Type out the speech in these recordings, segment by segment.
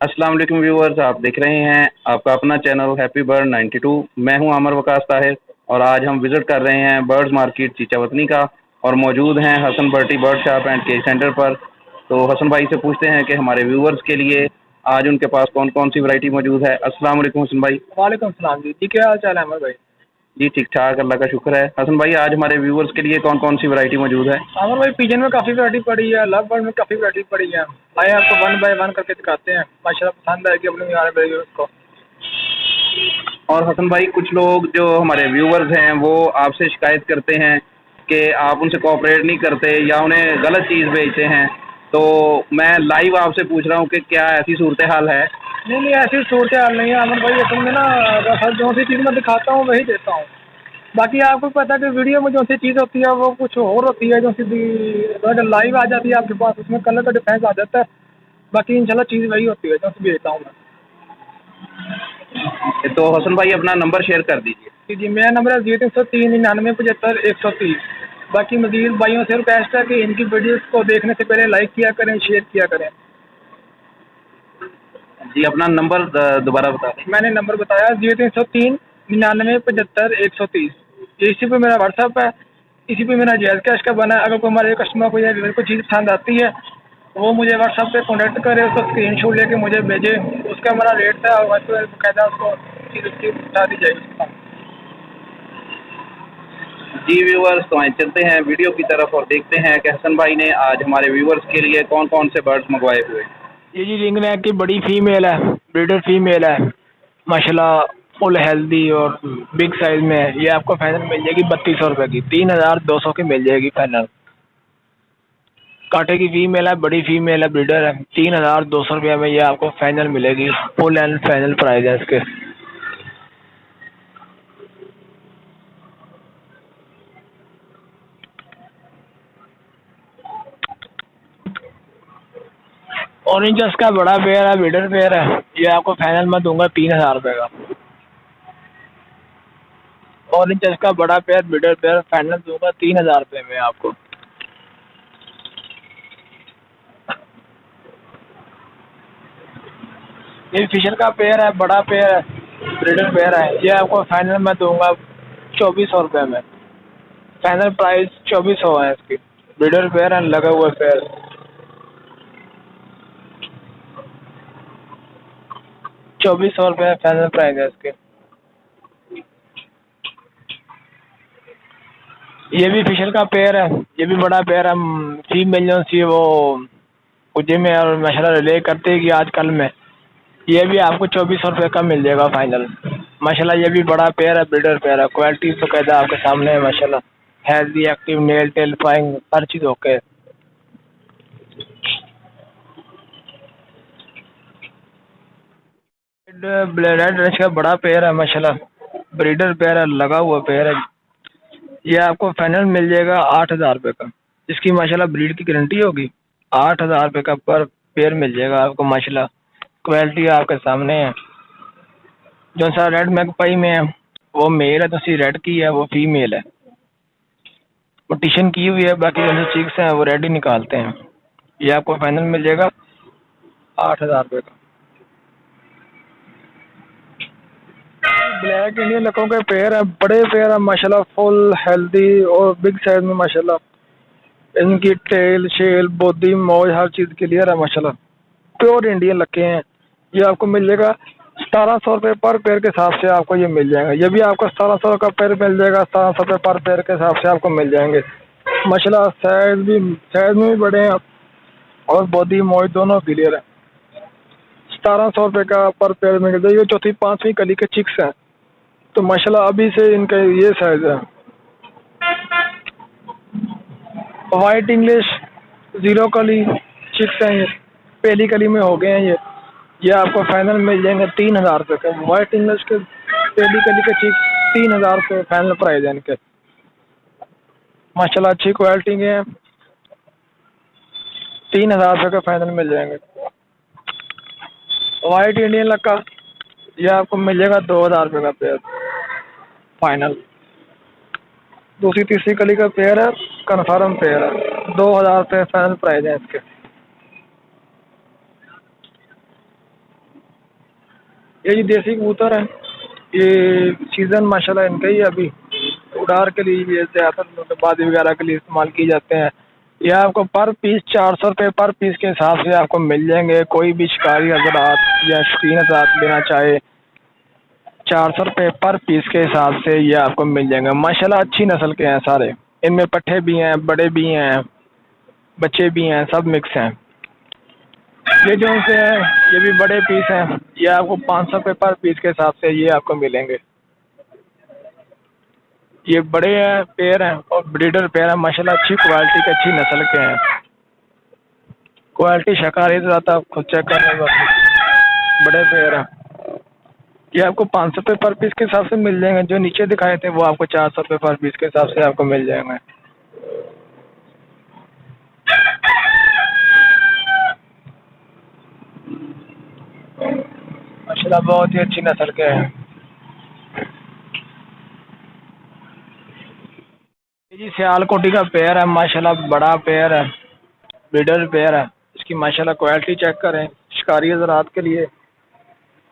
अस्सलाम वालेकुम व्यूअर्स, आप देख रहे हैं आपका अपना चैनल हैप्पी बर्ड 92। मैं हूं आमर वकास ताहिर और आज हम विज़िट कर रहे हैं बर्ड्स मार्केट चीचावतनी का और मौजूद हैं हसन बर्टी bird shop and cage centre पर। तो हसन भाई से पूछते हैं कि हमारे व्यूअर्स के लिए आज उनके पास कौन कौन सी वैरायटी मौजूद है। अस्सलाम वालेकुम हसन भाई। वालेकुम सलाम जी क्या हाल चाल है अमर भाई। जी ठीक ठाक, अल्लाह का शुक्र है। हसन भाई, आज हमारे व्यूअर्स के लिए कौन कौन सी वैरायटी मौजूद है। अमर भाई पिजन में काफ़ी वैरायटी पड़ी है, लव बर्ड में काफ़ी वैरायटी पड़ी है। आए आपको वन बाय वन करके दिखाते हैं, माशाल्लाह पसंद आएगी अपने यहाँ वाले को। और हसन भाई, कुछ लोग जो हमारे व्यूअर्स हैं वो आपसे शिकायत करते हैं कि आप उनसे कोऑपरेट नहीं करते या उन्हें गलत चीज़ भेजते हैं। तो मैं लाइव आपसे पूछ रहा हूँ कि क्या ऐसी सूरत हाल है। नहीं नहीं, ऐसी सूरत हाल नहीं है अमर भाई। असल में ना हर जो सी चीज़ मैं दिखाता हूँ वही देता हूँ। बाकी आपको पता है कि वीडियो में जो सी चीज़ होती है वो कुछ और होती है, जो सी लाइव आ जाती है आपके पास उसमें कलर का डिफरेंस आ जाता है। बाकी इंशाल्लाह चीज़ वही होती है जो सी भेजता हूँ मैं। तो हसन भाई, अपना नंबर शेयर कर दीजिए। जी मेरा नंबर है 0303 99 75 130। बाकी मजीद भाइयों से रिक्वेस्ट है कि इनकी वीडियोस को देखने से पहले लाइक किया करें, शेयर किया करें। जी, अपना नंबर दोबारा बता दें। मैंने नंबर बताया 0303 99 75 130। इसी पे मेरा व्हाट्सअप है, इसी पे मेरा जैज़ कैश का बना है। अगर कोई हमारे कस्टमर को या व्यूअर को चीज़ पसंद आती है वो मुझे व्हाट्सअप पे कॉन्टैक्ट करे, उसका स्क्रीनशॉट लेके मुझे भेजे। उसका हमारा रेट था और बाकायदा उसको चीज़ उसकी बता दी जाएगी। जी व्यूअर्स, तो आए चलते हैं वीडियो की तरफ और देखते हैं कि हसन भाई ने आज हमारे व्यूअर्स के लिए कौन कौन से बर्ड्स मंगवाए हुए हैं। ये जी रिंग नेक की बड़ी फीमेल है, ब्रीडर फीमेल है, माशाल्लाह फुल हेल्दी और बिग साइज में है। ये आपको फाइनल मिल जाएगी 3200 रुपये की, 3200 की मिल जाएगी फाइनल। कांटे की फीमेल है, बड़ी फीमेल है, ब्रीडर है। 3200 रुपये में ये आपको फाइनल मिलेगी। फुल एंड फाइनल प्राइस है इसके। ऑरेंजस का बड़ा पेयर है, ब्रीडर पेयर है। ये आपको फाइनल में दूंगा 3000 रुपये का। ऑरेंजस का बड़ा पेयर ब्रीडर पेयर फाइनल दूंगा 3000 रुपये में आपको। ये फिशर का पेयर है, बड़ा पेयर है, ब्रीडर पेयर है। ये आपको फाइनल में दूंगा 2400 रुपये में। फाइनल प्राइस 2400 है इसकी। ब्रीडर पेयर है, लगा हुआ पेयर। 2400 रुपये फाइनल प्राइस है इसके। ये भी फिशर का पेयर है, ये भी बड़ा पेयर है। फीमेल जो सी वो जिम में और माशाल्लाह रिले करते हैं कि आजकल में। ये भी आपको 2400 रुपये का मिल जाएगा फाइनल। माशाल्लाह ये भी बड़ा पेयर है, ब्रीडर पेयर है। क्वालिटी तो कहता है आपके सामने है माशाल्लाह। Healthy, active, nail tail, flying, हर चीज़ ओके। रेड रेड का बड़ा पेयर है माशाल्लाह, ब्रीडर पेयर है, लगा हुआ पेयर है। ये आपको फाइनल मिल जाएगा 8000 रुपये का। इसकी माशाल्लाह ब्रीड की गारंटी होगी। 8000 रुपये का पर पेयर मिल जाएगा आपको माशाल्लाह। क्वालिटी आपके सामने है। जो सा रेड मैगपाई में है वो मेल है, तो सी रेड की है वो फीमेल है। वो टिशन की हुई है, बाकी जो चिक्स हैं वो रेड ही निकालते हैं। ये आपको फाइनल मिल जाएगा 8000 रुपये का। ब्लैक इंडियन लकों के पेयर है, बड़े पेयर है माशाल्लाह, फुल हेल्दी और बिग साइज में माशाल्लाह। इनकी टेल शेल बॉडी मौज हर चीज़ क्लियर है माशाल्लाह। प्योर इंडियन लके हैं। ये आपको मिल जाएगा 1700 रुपये पर पेयर के हिसाब से आपको ये मिल जाएगा। ये भी आपको 1700 का पेयर मिल जाएगा। 1700 रुपये पर पेयर के हिसाब से आपको मिल जाएंगे माशाल्लाह। साइज में भी बड़े हैं और बॉडी मौज दोनों क्लियर है। 1700 रुपये का पर पेयर मिल जाएगा। ये चौथी पाँचवीं कली के चिक्स हैं, तो माशाल्लाह अभी से इनका ये साइज है। वाइट इंग्लिश जीरो कली चिक्स हैं, ये पहली कली में हो गए हैं। ये आपको फाइनल मिल जाएंगे 3000 रुपये के। वाइट इंग्लिश के पहली कली के चिक्स 3000 रुपये फाइनल प्राइस है इनके। माशाल्लाह अच्छी क्वालिटी के हैं। 3000 रुपये का फाइनल मिल जाएंगे। वाइट इंडियन लक्का ये आपको मिल जाएगा 2000 रुपये का पेयर फाइनल। दूसरी तीसरी कली का पेयर है, कन्फर्म पेयर है। 2000 रुपये फाइनल प्राइस है इसके। ये जी देसी कबूतर है। ये सीज़न माशाल्लाह इनका ही है अभी। उड़ार के लिए ये ज़्यादातर बाजी वगैरह के लिए इस्तेमाल किए जाते हैं। ये आपको पर पीस 400 रुपये पर पीस के हिसाब से आपको मिल जाएंगे। कोई भी शिकारी हज़रात या शौकीन हज़रात लेना चाहे 400 रुपये पर पीस के हिसाब से ये आपको मिल जाएंगे। माशाल्लाह अच्छी नस्ल के हैं सारे। इनमें पट्ठे भी हैं, बड़े भी हैं, बच्चे भी हैं, सब मिक्स हैं। ये जो से है ये भी बड़े पीस हैं। ये आपको 500 रुपये पर पीस के हिसाब से ये आपको मिलेंगे। ये बड़े हैं पेयर हैं और ब्रीडर पेयर हैं। माशाल्लाह अच्छी क्वालिटी के, अच्छी नस्ल के हैं। क्वालिटी शिकारी रहता, आप खुद चेक कर रहे हो। बड़े पेयर हैं। ये आपको 500 रुपये पर पीस के हिसाब से मिल जाएंगे। जो नीचे दिखाए थे वो आपको 400 रुपये पर पीस के हिसाब से आपको मिल जाएंगे। माशाल्लाह बहुत ही अच्छी नस्ल के हैं। ये जी सियालकोटी का पेयर है। माशाल्लाह बड़ा पेयर है, ब्रीडर पेयर है। इसकी माशाल्लाह क्वालिटी चेक करें। शिकारी हज़रात के लिए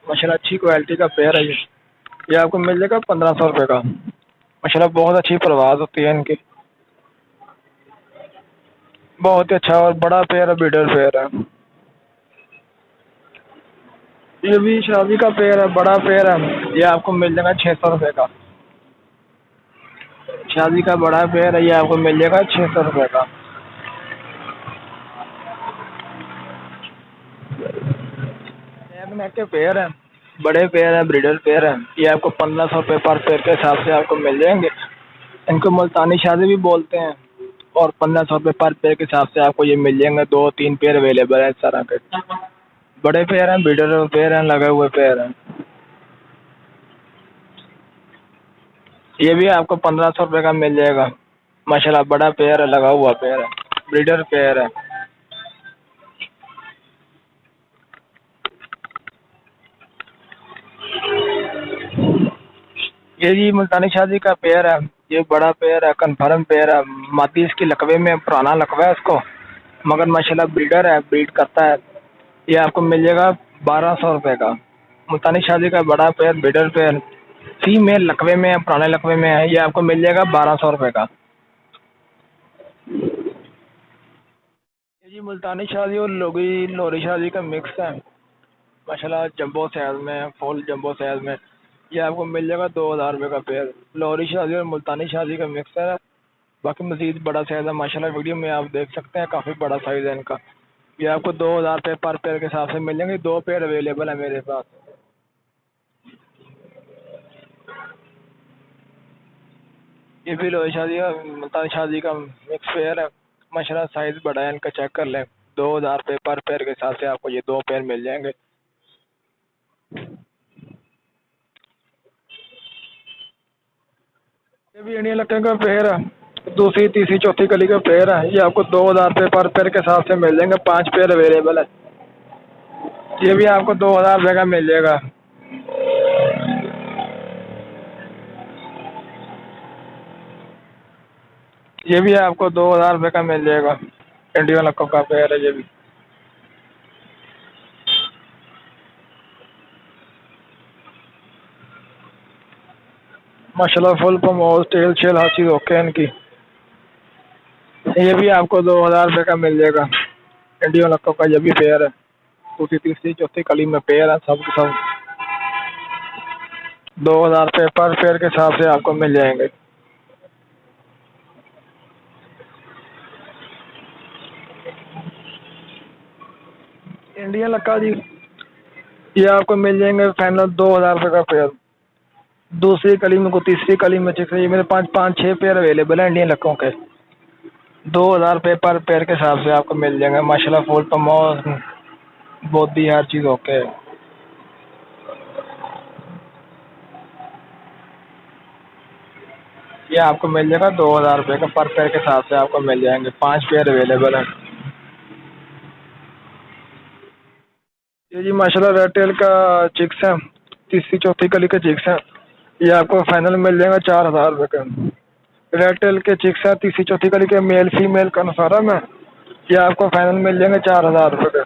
माशाल्लाह अच्छी क्वालिटी का पेयर है। ये आपको मिल जाएगा 1500 रुपये का। माशाल्लाह बहुत अच्छी परवाज़ होती है इनकी। बहुत ही अच्छा और बड़ा पेयर है, ब्रीडर पेयर है। ये भी शादी का पेयर है, बड़ा पेयर है। ये आपको मिल जाएगा 600 रुपये का। शादी का बड़ा पेयर है, ये आपको मिल जाएगा 600 रुपये का। ब्लैक नेक के पेयर हैं, बड़े पेयर हैं, ब्रीडर पेयर हैं। ये आपको 1500 रुपये पर पेयर के हिसाब से आपको मिल जाएंगे। इनको मुल्तानी शादी भी बोलते हैं। और 1500 रुपये पर पेयर के हिसाब से आपको ये मिल जाएंगे। 2-3 पेयर अवेलेबल है इस तरह के। बड़े पेयर हैं, ब्रीडर पेयर हैं, लगे हुए पेयर हैं। ये भी आपको 1500 रुपये का मिल जाएगा। माशाल्लाह बड़ा पेयर है, लगा हुआ पेयर है, ब्रीडर पेयर है। ये जी मुल्तानी शादी का पेयर है। ये बड़ा पेयर है, कन्फर्म पेयर है। मादी इसकी लकवे में पुराना लकवा है इसको, मगर माशाल्लाह ब्रीडर है, ब्रीड करता है। ये आपको मिल जाएगा 1200 रुपये का। मुल्तानी शादी का बड़ा पेयर, ब्रीडर पेयर, फीमेल लकवे में है, पुराने लकवे में है। ये आपको मिल जाएगा 1200 रुपये का। ये जी मुल्तानी शादी और लोरी शादी का मिक्स है। माशाल्लाह जंबो साइज में, फुल जंबो साइज में। ये आपको मिल जाएगा 2000 रुपये का पेयर। लोरी शादी और मुल्तानी शादी का मिक्स है। बाकी मज़ीद बड़ा साइज़ है। माशाल्लाह वीडियो में आप देख सकते हैं, काफ़ी बड़ा साइज़ है इनका। ये आपको 2000 रुपये पर पेयर के हिसाब से मिल जाएंगे। 2 पेयर अवेलेबल है मेरे पास। ये भी लोरी शादी का मुल्तानी शादी का मिक्स पेयर है। माशाल्लाह साइज़ बड़ा है इनका, चेक कर लें। 2000 रुपये पर पेयर के हिसाब से आपको ये 2 पेयर मिल जाएंगे। ये भी इंडियन लक्के का पेयर है। दूसरी, तीसरी, चौथी कली का पेयर है। ये आपको 2000 रुपये पर पेयर के हिसाब से मिल जाएंगे। 5 पेयर अवेलेबल है। ये भी आपको 2000 रुपये का मिल जाएगा। ये भी आपको 2000 रुपये का मिल जाएगा। इंडियन लक्कों का पेयर है ये भी। माशाल्लाह फुल प्रमोज, टेल शेल हर चीज़ ओके है इनकी। ये भी आपको 2000 रुपये का मिल जाएगा। इंडियन लक्कों का ये भी पेयर है। दूसरी, तीसरी, चौथी कली में पेयर है, सब के सब 2000 रुपये पर पेयर के हिसाब से आपको मिल जाएंगे। इंडियन लक्का जी ये आपको मिल जाएंगे फाइनल 2000 रुपये का पेयर। दूसरी कली में को, तीसरी कली में चिक्स, ये मेरे 5-6 पेयर अवेलेबल है इंडियन लक्कों के। 2000 रुपये पर पेयर के हिसाब से आपको मिल जाएंगे। माशाल्लाह फुल प्रमोज, बोदी, हर चीज़ ओके है। ये आपको मिल जाएगा 2000 रुपये का पर पेयर के हिसाब से आपको मिल जाएंगे। 5 पेयर अवेलेबल है। ये जी माशाल्लाह रेड टेल का चिक्स है, तीसरी, चौथी कली के चिक्स हैं। ये आपको फाइनल मिल जाएगा 4000 रुपये का। रेड टेल के चिक्स है, तीसरी, चौथी कली के, मेल फीमेल कन्फर्म है। ये आपको फाइनल मिल जाएंगे 4000 रुपये का।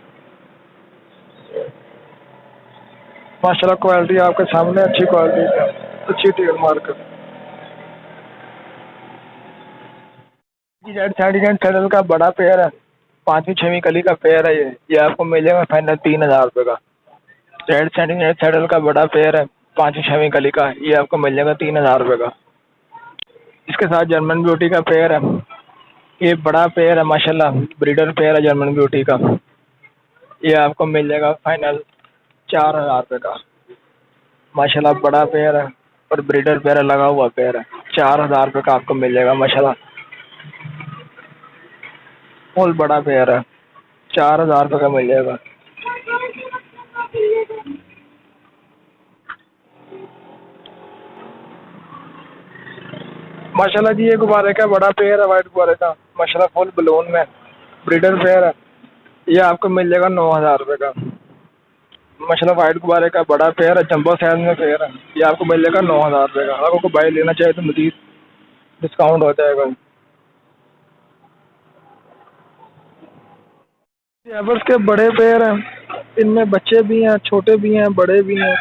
माशाल्लाह क्वालिटी आपके सामने अच्छी क्वालिटी है, अच्छी टेल मार्क। जेड सर्टिफिकेट सैडल का बड़ा पेयर है, 5वीं 6वीं कली का पेयर है ये आपको मिलेगा फाइनल 3000 रुपये का। जेड सर्टिफिकेट सैडल का बड़ा पेयर है, 5वीं 6वीं कली का, ये आपको मिल जाएगा 3000 रुपये का। इसके साथ जर्मन ब्यूटी का पेयर है, ये बड़ा पेयर है माशाल्लाह, ब्रीडर पेयर है जर्मन ब्यूटी का, ये आपको मिल जाएगा फाइनल 4000 रुपये का। माशाल्लाह बड़ा पेयर है और ब्रीडर पेयर लगा हुआ पेयर है, 4000 रुपये का आपको मिल जाएगा माशाल्लाह। बहुत बड़ा पेयर है, 4000 रुपये का मिल जाएगा। माशाल्लाह जी ये गुब्बारे का बड़ा पेयर है, वाइट गुब्बारे का, माशाल्लाह फुल बलून में, ब्रीडर पेयर है, ये आपको मिल जाएगा 9000 रुपये का। माशाल्लाह वाइट गुब्बारे का बड़ा पेयर है, जंबो साइज में पेयर है, ये आपको मिल जाएगा 9000 रुपये का। अगर आपको बाई लेना चाहिए तो मजीद डिस्काउंट हो जाएगा। एवर्स के बड़े पेयर हैं, इनमें बच्चे भी हैं, छोटे भी हैं, बड़े भी हैं।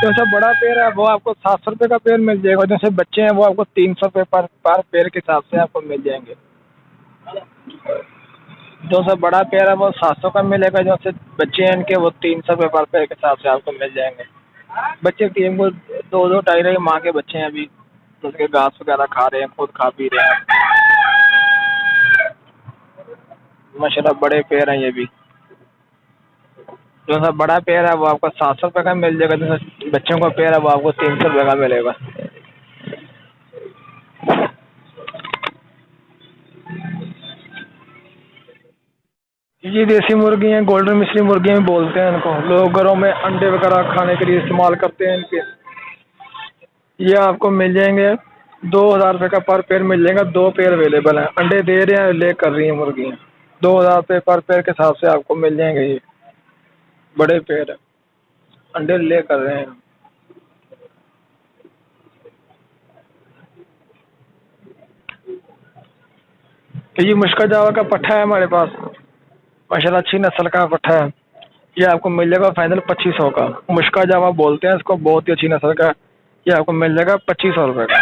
जैसा बड़ा पेयर है वो आपको 700 रुपये का पेयर मिल जाएगा, जैसे बच्चे हैं वो आपको 300 रुपये पर पेयर के हिसाब से आपको मिल जाएंगे। जो सा बड़ा पेयर है वो 700 का मिलेगा, जो से बच्चे हैं इनके वो 300 रुपये पर पेयर के हिसाब से आपको मिल जाएंगे। बच्चे टीम को 2-2 2.5 माह के बच्चे हैं अभी, तो उसके घास वगैरह खा रहे हैं, खुद खा पी रहे हैं। माशाल्लाह बड़े पेयर हैं ये भी। जो सा बड़ा पेयर है वो आपको 700 रुपये का मिल जाएगा, जैसे बच्चों का पेयर है वो आपको 300 रुपये का मिलेगा। ये देसी मुर्गी हैं, गोल्डन मिश्री मुर्गी में बोलते हैं इनको, लोग घरों में अंडे वगैरह खाने के लिए इस्तेमाल करते हैं इनके। ये आपको मिल जाएंगे 2000 रुपये का पर पेयर मिल जाएगा, 2 पेयर अवेलेबल हैं, अंडे दे रहे हैं, ले कर रही हैं मुर्गियाँ। 2000 रुपये पर पेयर के हिसाब से आपको मिल जाएंगे, ये बड़े पेयर है, अंडे ले कर रहे हैं। तो ये मुश्का जावा का पट्ठा है हमारे पास, माशाल्लाह अच्छी नस्ल का पट्ठा है, ये आपको मिल जाएगा फाइनल 2500 का। मुश्का जावा बोलते हैं इसको, बहुत ही अच्छी नस्ल का, ये आपको मिल जाएगा 2500 रुपये का।